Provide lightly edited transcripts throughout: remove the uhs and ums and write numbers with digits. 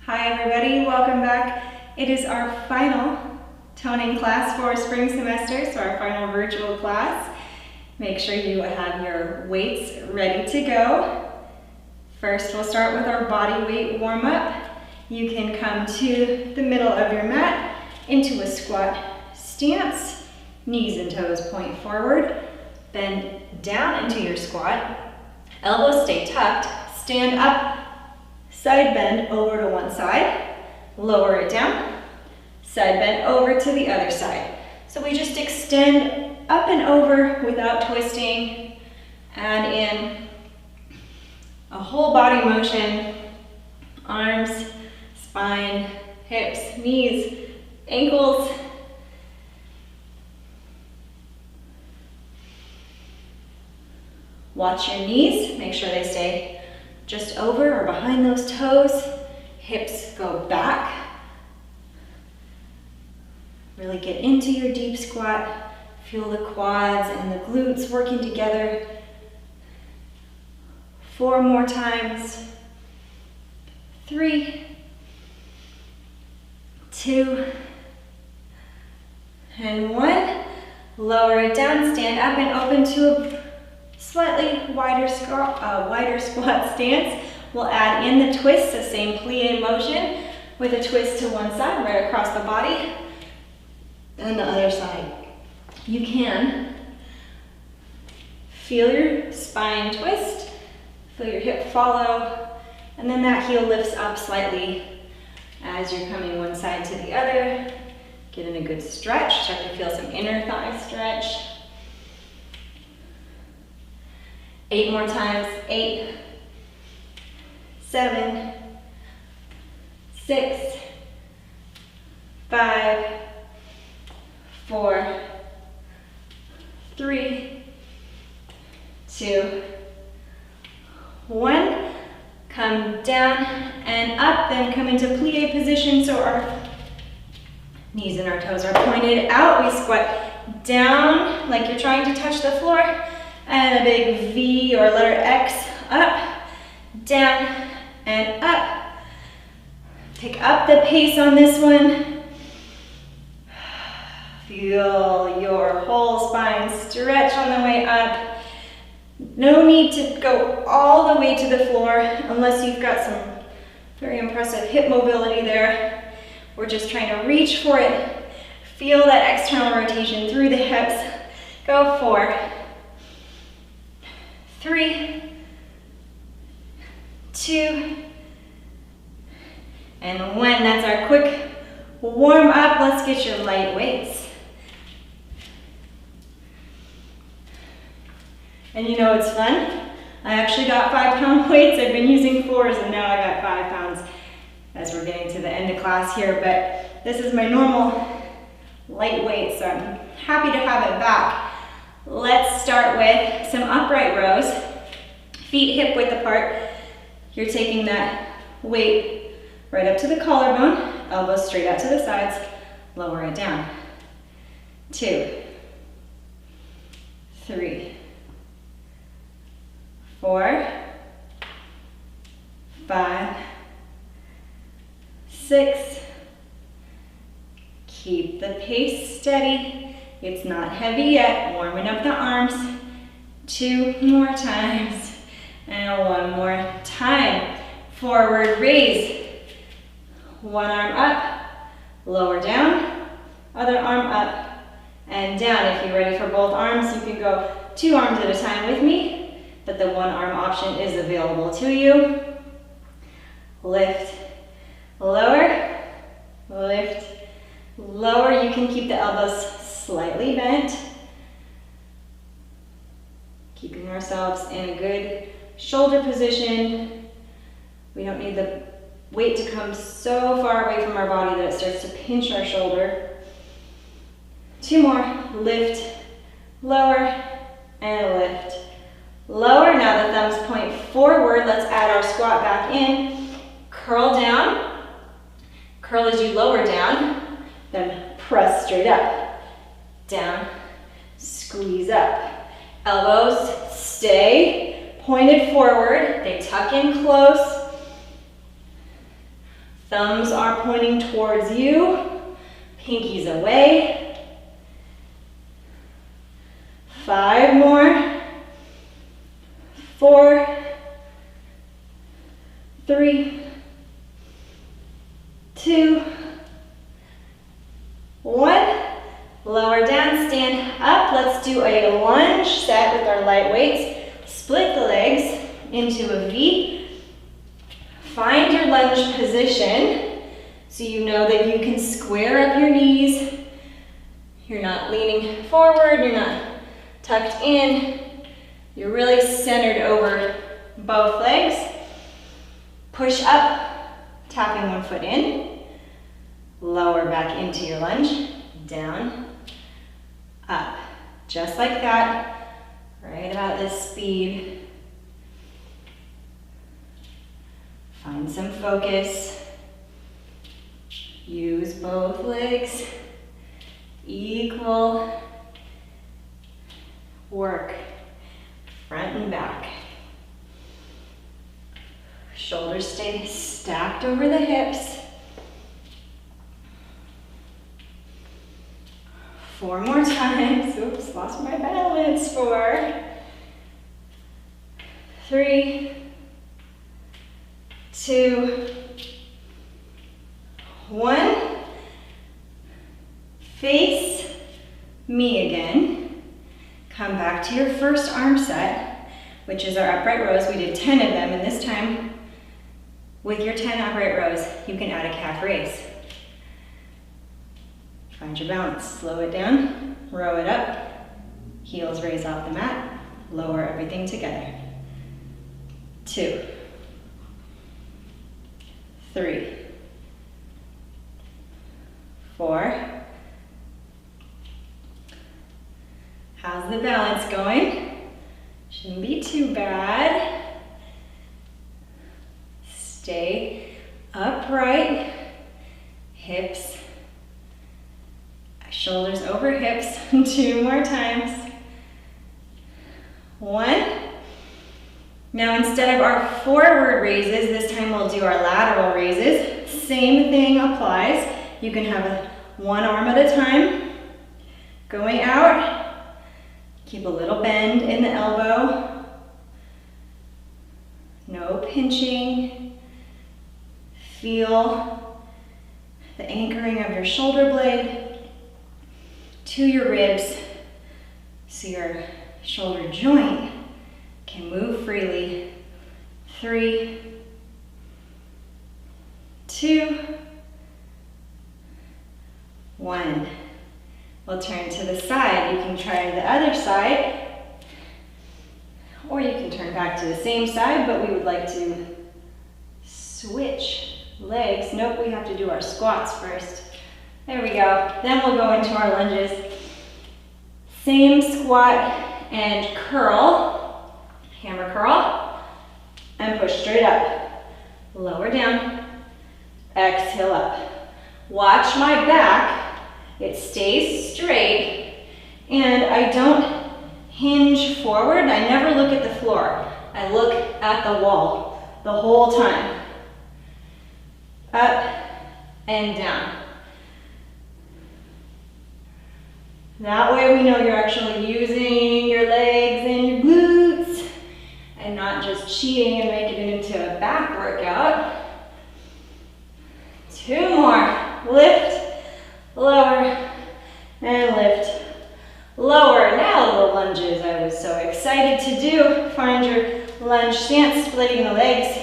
Hi everybody, welcome back. It is our final toning class for spring semester, so our final virtual class. Make sure you have your weights ready to go. First, we'll start with our body weight warm-up. You can come to the middle of your mat into a squat stance. Knees and toes point forward. Bend down into your squat. Elbows stay tucked. Stand up. Side bend over to one side, lower it down, side bend over to the other side. So we just extend up and over without twisting, add in a whole body motion, arms, spine, hips, knees, ankles. Watch your knees, make sure they stay just over or behind those toes. Hips go back. Really get into your deep squat. Feel the quads and the glutes working together. 4 more times. 3, 2, and 1. Lower it down, stand up and open to a slightly wider squat stance. We'll add in the twist, the same plie motion with a twist to one side, right across the body, and the other side. You can feel your spine twist, feel your hip follow, and then that heel lifts up slightly as you're coming one side to the other. Get in a good stretch, start to feel some inner thigh stretch. 8 more times. 8, 7, 6, 5, 4, 3, 2, 1. Come down and up, then come into plie position so our knees and our toes are pointed out. We squat down like you're trying to touch the floor. And a big V or letter X, up, down, and up. Pick up the pace on this one. Feel your whole spine stretch on the way up. No need to go all the way to the floor unless you've got some very impressive hip mobility there. We're just trying to reach for it. Feel that external rotation through the hips. Go 4, 3, 2, and 1. That's our quick warm up. Let's get your light weights. And you know it's fun? I actually got 5-pound weights. I've been using 4s and now I got 5 pounds as we're getting to the end of class here, but this is my normal light weight, so I'm happy to have it back. Let's start with some upright rows. Feet hip width apart. You're taking that weight right up to the collarbone, elbows straight out to the sides, lower it down. 2, 3, 4, 5, 6. Keep the pace steady. It's not heavy yet. Warming up the arms. 2 more times. And 1 more time. Forward raise. One arm up, lower down, other arm up and down. If you're ready for both arms, you can go 2 arms at a time with me, but the 1 arm option is available to you. Lift, lower, lift, lower. You can keep the elbows slightly bent, keeping ourselves in a good shoulder position. We don't need the weight to come so far away from our body that it starts to pinch our shoulder. 2 more. Lift, lower, and lift, lower. Now the thumbs point forward. Let's add our squat back in. Curl down. Curl as you lower down. Then press straight up. Down, squeeze up. Elbows stay pointed forward. They tuck in close. Thumbs are pointing towards you, pinkies away. 5 more. 4, 3, 2, 1. Lower down, stand up. Let's do a lunge set with our light weights. Split the legs into a V. Find your lunge position so you know that you can square up your knees. You're not leaning forward, you're not tucked in. You're really centered over both legs. Push up, tapping one foot in. Lower back into your lunge. Down, up. Just like that, right about this speed. Find some focus. Use both legs. Equal work. Front and back. Shoulders stay stacked over the hips. 4 more times. Oops, lost my balance. 4, 3, 2, 1. Face me again. Come back to your first arm set, which is our upright rows. We did 10 of them, and this time, with your 10 upright rows, you can add a calf raise. Find your balance. Slow it down, row it up, heels raise off the mat, lower everything together. 2, 3, 4. How's the balance going? Shouldn't be too bad. Stay upright, hips, shoulders over hips. 2 more times. 1. Now instead of our forward raises, this time we'll do our lateral raises. Same thing applies. You can have one arm at a time. Going out. Keep a little bend in the elbow. No pinching. Feel the anchoring of your shoulder blade to your ribs so your shoulder joint can move freely. 3, 2, 1. We'll turn to the side. You can try the other side, or you can turn back to the same side, but we would like to switch legs. Nope, we have to do our squats first. There we go. Then we'll go into our lunges. Same squat and curl, hammer curl, and push straight up. Lower down, exhale up. Watch my back. It stays straight, and I don't hinge forward. I never look at the floor. I look at the wall the whole time. Up and down. That way we know you're actually using your legs and your glutes and not just cheating and making it into a back workout. 2 more. Lift, lower, and lift, lower. Now the lunges I was so excited to do. Find your lunge stance, splitting the legs,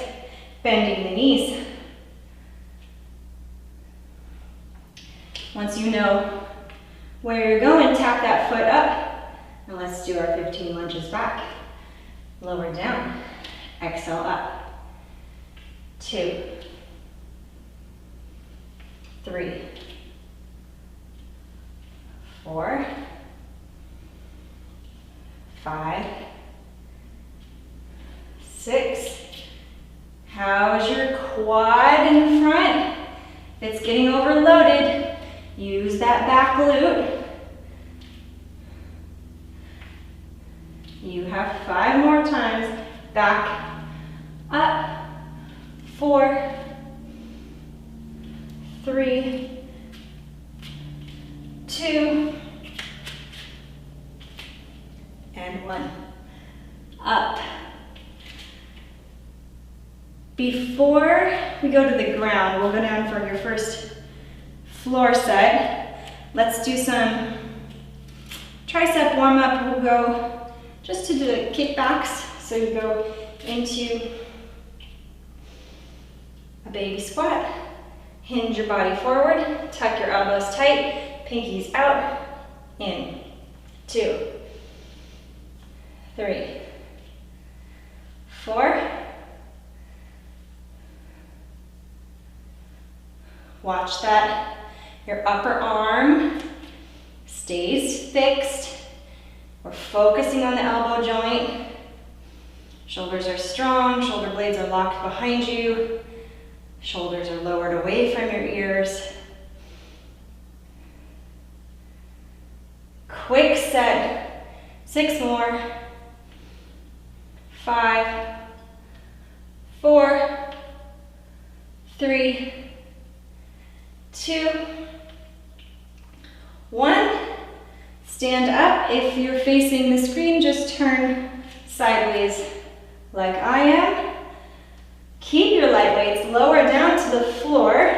bending the knees. Once you know where you're going, tap that foot up, and let's do our 15 lunges back. Lower down, exhale up. 2, 3, 4, 5, 6. How's your quad in the front? If it's getting overloaded, use that back glute. You have 5 more times. Back, up, 4, 3, 2, and 1. Up. Before we go to the ground, we'll go down for your first floor set. Let's do some tricep warm up. We'll go just to the kickbacks. So you go into a baby squat, hinge your body forward, tuck your elbows tight, pinkies out, in, 2, 3, 4. Watch that your upper arm stays fixed. We're focusing on the elbow joint. Shoulders are strong, shoulder blades are locked behind you. Shoulders are lowered away from your ears. Quick set, 6 more. 5, 4, 3, 2, 1. Stand up. If you're facing the screen, just turn sideways like I am. Keep your light weights lower down to the floor.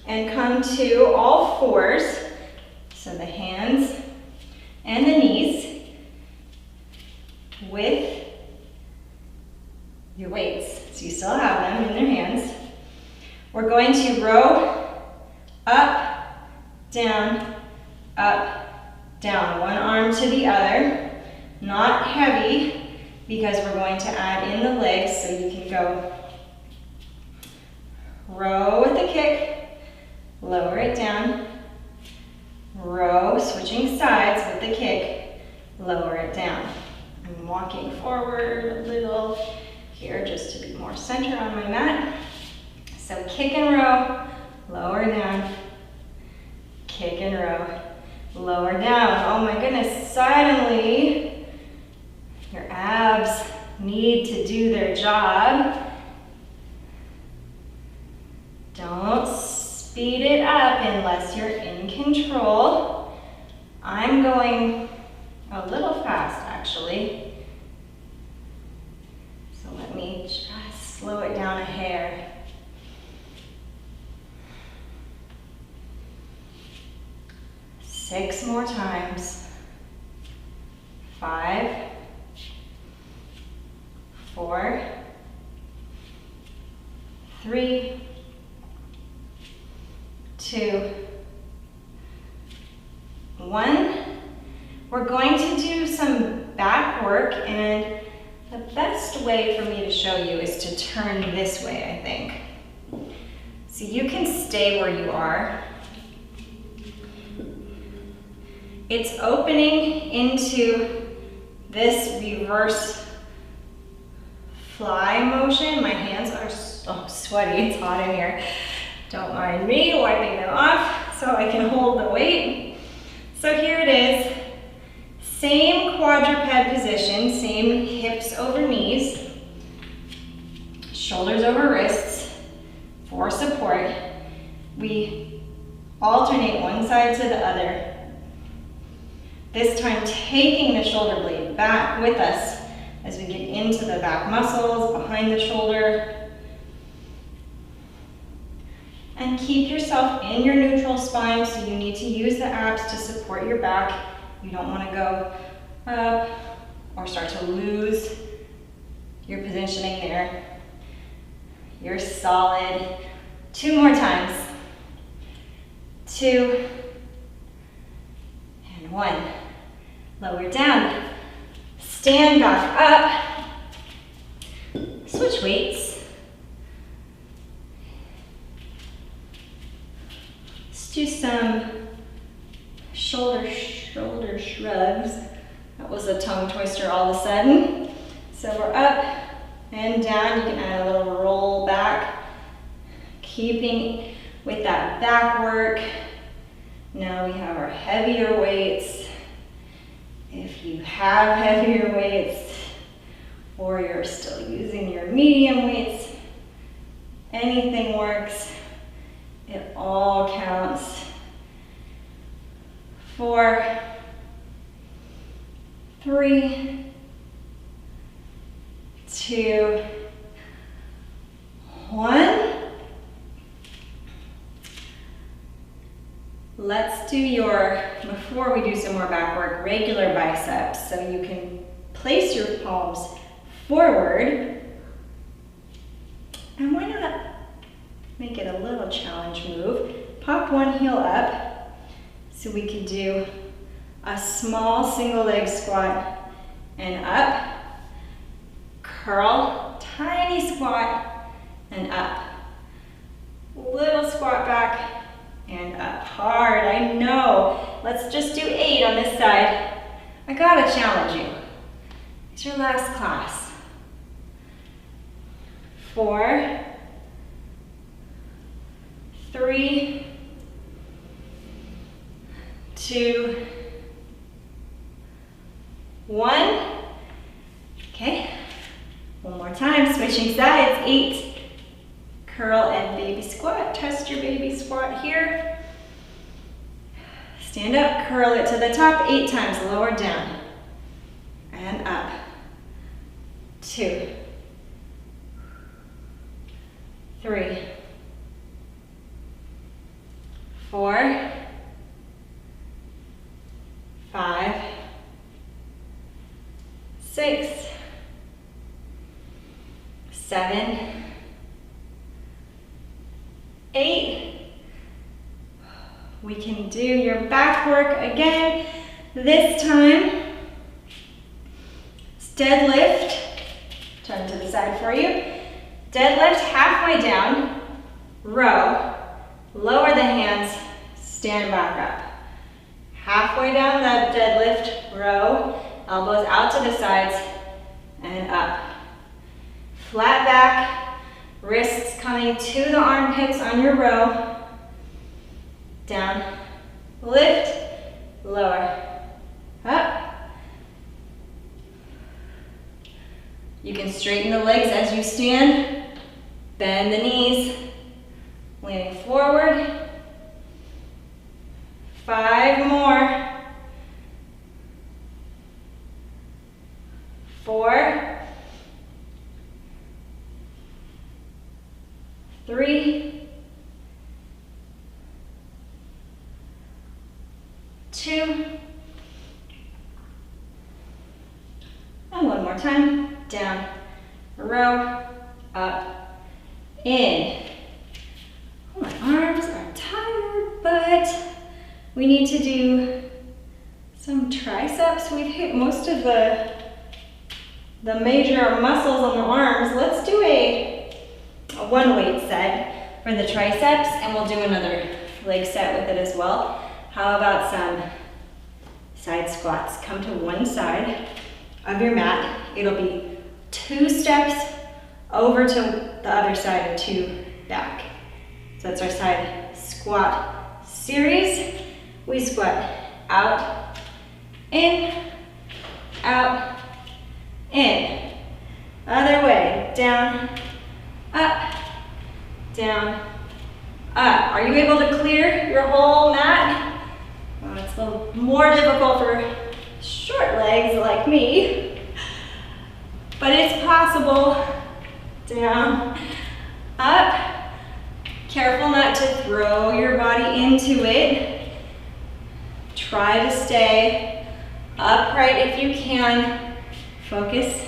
And come to all fours. So the hands and the knees with your weights. So you still have them in your hands. We're going to row up, down, one arm to the other. Not heavy because we're going to add in the legs, so you can go row with the kick, lower it down, row, switching sides with the kick, lower it down. I'm walking forward a little here just to be more centered on my mat. So kick and row, lower down, kick and row, lower down. Oh my goodness, suddenly your abs need to do their job. Don't speed it up unless you're in control. I'm going a little fast actually. So let me just slow it down a hair. Six more times. 5, 4, 3, 2, 1. We're going to do some back work, and the best way for me to show you is to turn this way, I think. So you can stay where you are. It's opening into this reverse fly motion. My hands are so sweaty, it's hot in here. Don't mind me wiping them off so I can hold the weight. So here it is. Same quadruped position, same hips over knees, shoulders over wrists for support. We alternate one side to the other. This time taking the shoulder blade back with us as we get into the back muscles, behind the shoulder. And keep yourself in your neutral spine, so you need to use the abs to support your back. You don't want to go up or start to lose your positioning there. You're solid. 2 more times. 2 and 1. Lower down. Stand back up. Switch weights. Let's do some shoulder shrugs. That was a tongue twister all of a sudden. So we're up and down. You can add a little roll back, keeping with that back work. Now we have our heavier weights. If you have heavier weights, or you're still using your medium weights, Anything works. It all counts. 4, 3, 2, 1. Let's do your, before we do some more back work, regular biceps. So you can place your palms forward. And why not make it a little challenge move? Pop one heel up so we can do a small single leg squat and up. Curl, tiny squat and up. Little squat back and up. Hard, I know. Let's just do 8 on this side. I gotta challenge you. It's your last class. 4, 3, 2, 1. Okay, one more time, switching sides. 8, curl and baby squat. Test your baby squat here. Stand up, curl it to the top 8 times, lower down and up. 2, 3, 4, 5, 6, 7, 8. We can do your back work again. This time, it's deadlift. Turn to the side for you. Deadlift halfway down, row, lower the hands, stand back up. Halfway down that deadlift, row, elbows out to the sides and up. Flat back, wrists coming to the armpits on your row. Down, lift, lower, up. You can straighten the legs as you stand, bend the knees, leaning forward. 5 more. 4, 3, 2, and one more time. Down, row, up, in. Oh, my arms are tired, but we need to do some triceps. We've hit most of the major muscles on the arms. Let's do a one weight set for the triceps, and we'll do another leg set with it as well. How about some side squats? Come to one side of your mat. It'll be 2 steps over to the other side and 2 back. So that's our side squat series. We squat out, in, out, in. Other way, down, up, down, up. Are you able to clear your whole mat? Well, it's a little more difficult for short legs like me. But it's possible. Down, up. Careful not to throw your body into it. Try to stay upright if you can. Focus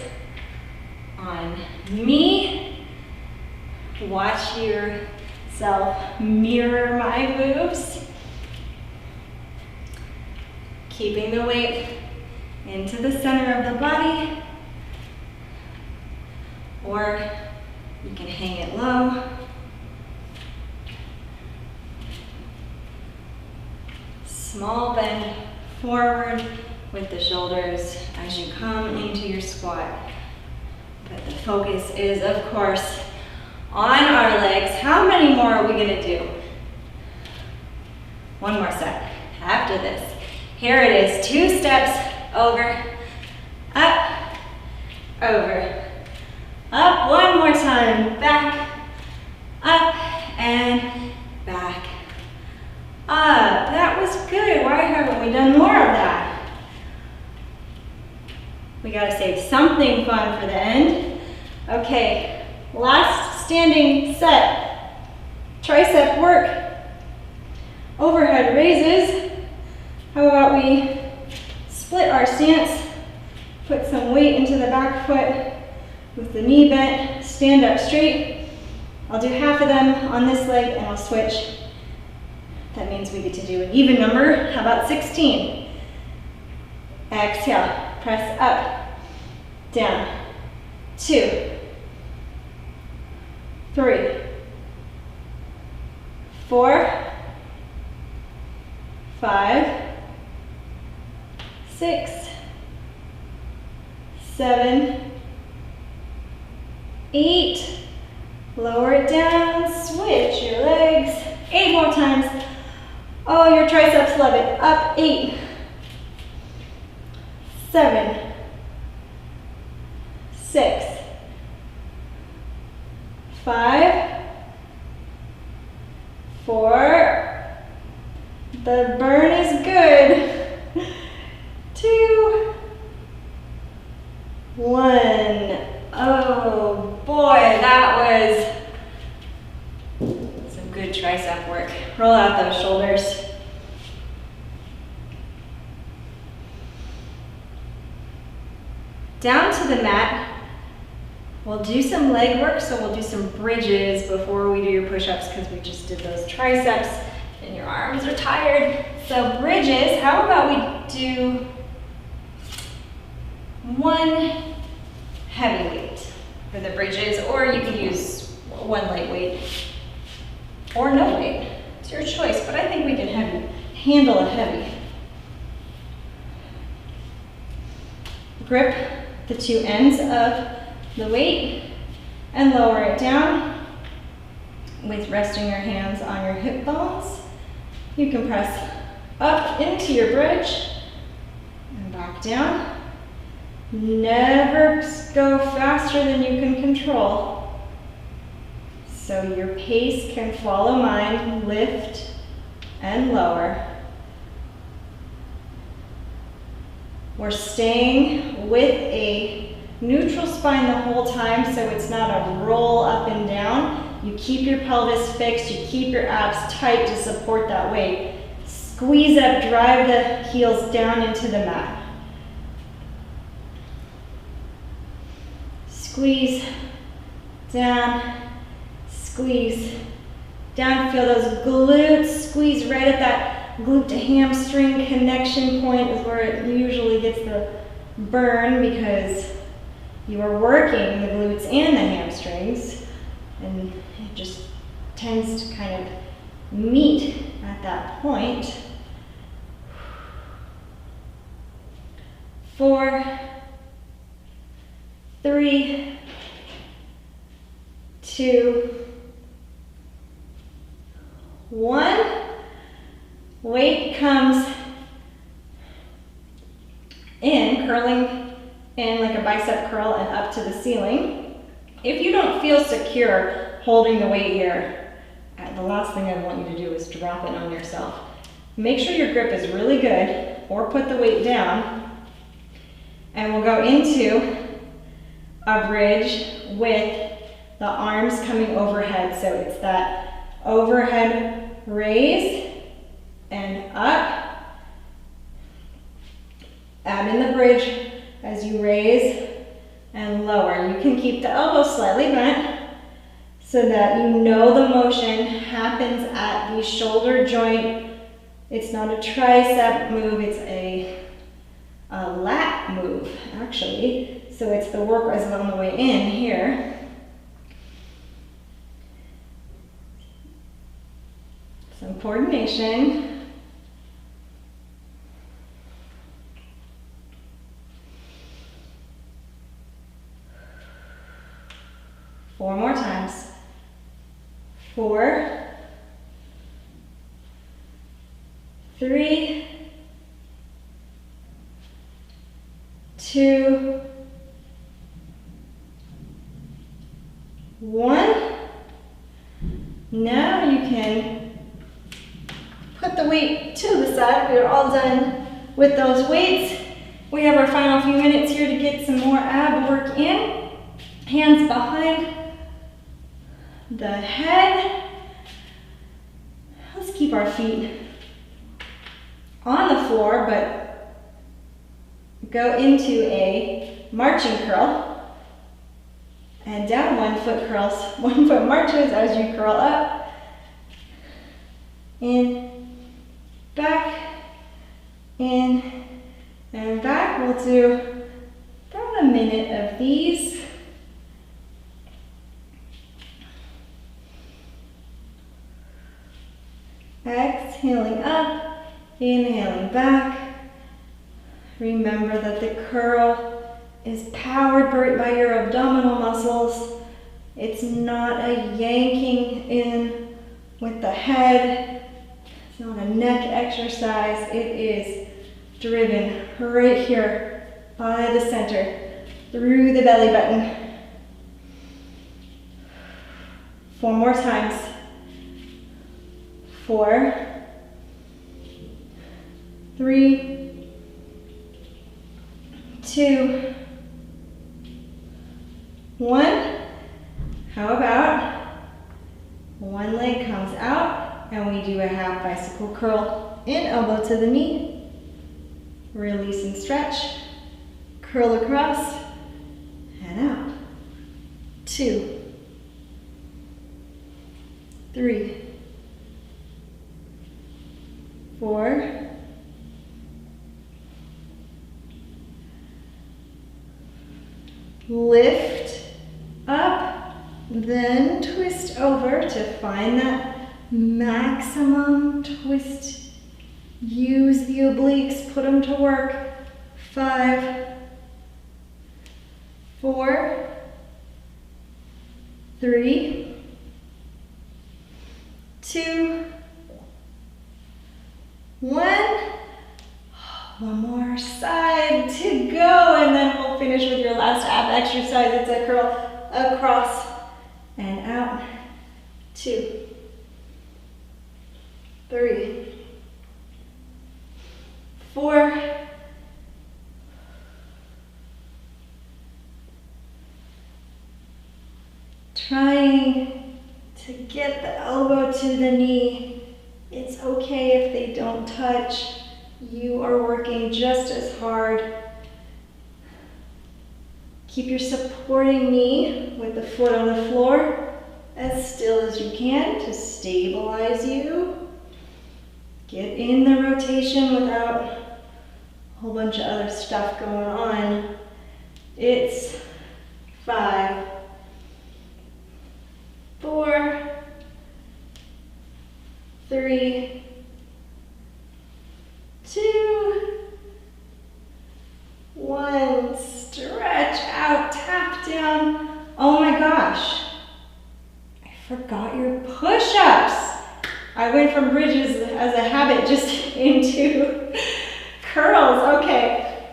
on me. Watch yourself mirror my moves. Keeping the weight into the center of the body. Or you can hang it low. Small bend forward with the shoulders as you come into your squat. But the focus is, of course, on our legs. How many more are we gonna do? One more set after this. Here it is, 2 steps over, up, over. Up, one more time, back, save something fun for the end. Okay, last standing set. Tricep work. Overhead raises. How about we split our stance, put some weight into the back foot with the knee bent, stand up straight. I'll do half of them on this leg and I'll switch. That means we get to do an even number. How about 16? Exhale, press up, down, 2, 3, 4, 5, 6, 7, 8. Lower it down, switch your legs. 8 more times. Oh, your triceps love it. Up, 8, 7, 6, 5, 4. The burn is good. 2, 1. Oh boy, that was some good tricep work. Roll out those shoulders. Down to the mat. We'll do some leg work, so we'll do some bridges before we do your push-ups because we just did those triceps and your arms are tired. So bridges, how about we do one heavy weight for the bridges, or you can use one light weight or no weight. It's your choice, but I think we can handle a heavy. Grip the two ends of the weight and lower it down with resting your hands on your hip bones. You can press up into your bridge and back down. Never go faster than you can control. So your pace can follow mine, lift and lower. We're staying with a neutral spine the whole time, so it's not a roll up and down. You keep your pelvis fixed, you keep your abs tight to support that weight. Squeeze up, drive the heels down into the mat. Squeeze down, squeeze down. Feel those glutes squeeze right at that glute to hamstring connection point is where it usually gets the burn because you are working the glutes and the hamstrings, and it just tends to kind of meet at that point. 4, 3, 2, 1. Weight comes in, curling in like a bicep curl and up to the ceiling. If you don't feel secure holding the weight here, the last thing I want you to do is drop it on yourself. Make sure your grip is really good, or put the weight down, and we'll go into a bridge with the arms coming overhead. So it's that overhead raise and up. Add in the bridge as you raise and lower. You can keep the elbows slightly bent so that you know the motion happens at the shoulder joint. It's not a tricep move, it's a lat move actually. So it's the work as on the way in here. Some coordination. Four more times. 4, 3, 2, 1. Now you can put the weight to the side. We are all done with those weights. We have our final few minutes here to get some more ab work in. Hands behind the head. Let's keep our feet on the floor, but go into a marching curl. And down 1 foot curls, 1 foot marches as you curl up. In, back, in, and back. We'll do about a minute of these. Exhaling up, inhaling back. Remember that the curl is powered by your abdominal muscles. It's not a yanking in with the head. It's not a neck exercise. It is driven right here by the center, through the belly button. 4 more times. 4, 3, 2, 1. How about 1 leg comes out and we do a half bicycle curl in, elbow to the knee. Release and stretch. Curl across and out. 2, 3, 4, 5. Lift up, then twist over to find that maximum twist. Use the obliques, put them to work. 5, 4, 3, 2, 1. One more side to go, and then we'll finish with your last ab exercise. It's a curl across and out. 2, 3, 4, 'Trying to get the elbow to the knee. It's okay if they don't touch. You are working just as hard. Keep your supporting knee with the foot on the floor as still as you can to stabilize you. Get in the rotation without a whole bunch of other stuff going on. It's 5, 4, 3, 2, 1. Stretch out, tap down. Oh my gosh, I forgot your push-ups. I went from bridges as a habit just into curls. Okay,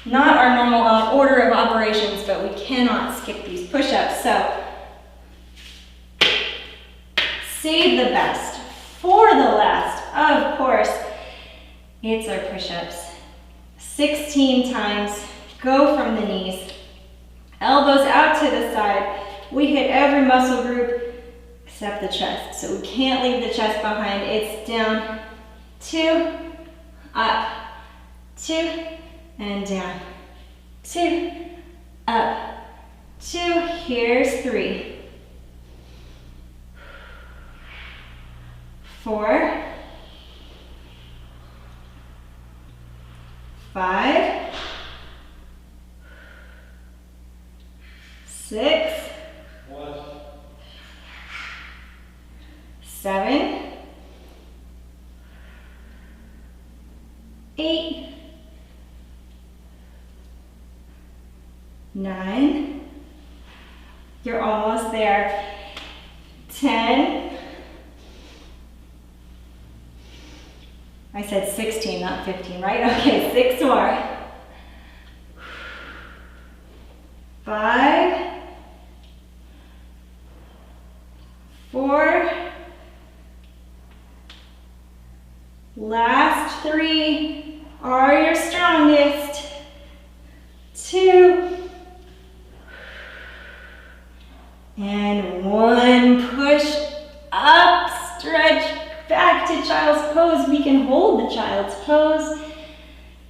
not our normal order of operations, but we cannot skip these push-ups. So save the best for the last, of course. It's our push-ups. 16 times. Go from the knees. Elbows out to the side. We hit every muscle group except the chest. So we can't leave the chest behind. It's down, 2, up, 2, and down. 2, up, 2. Here's 3. 4, 5, 6, 7, 8, 9. You're almost there. 10. I said 16, not 15, right? Okay, 6 more. 5, 4, last 3, are your strongest. 2 and 1. Push up, stretch back to child's pose. We can hold the child's pose.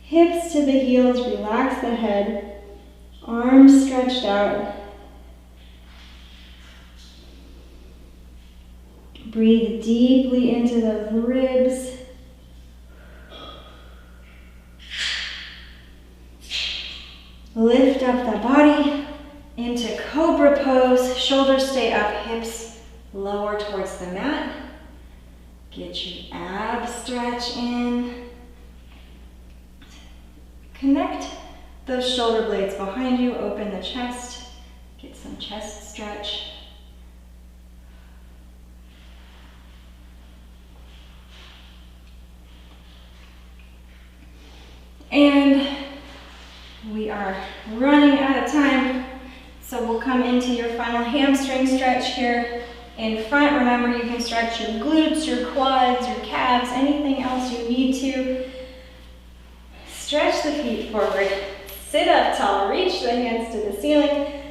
Hips to the heels, relax the head, arms stretched out. Breathe deeply into those ribs. Lift up the body into cobra pose. Shoulders stay up, hips lower towards the mat. Get your ab stretch in. Connect those shoulder blades behind you. Open the chest. Get some chest stretch. And we are running out of time, so we'll come into your final hamstring stretch here in front. Remember, you can stretch your glutes, your quads, your calves, anything else you need to. Stretch the feet forward. Sit up tall, reach the hands to the ceiling.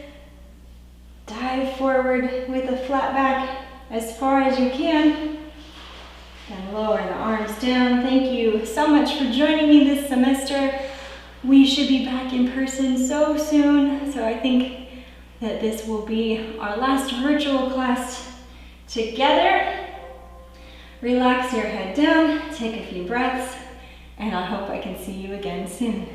Dive forward with a flat back as far as you can. And lower the arms down. Thank you so much for joining me this semester. We should be back in person so soon, so I think that this will be our last virtual class together. Relax your head down, take a few breaths, and I hope I can see you again soon.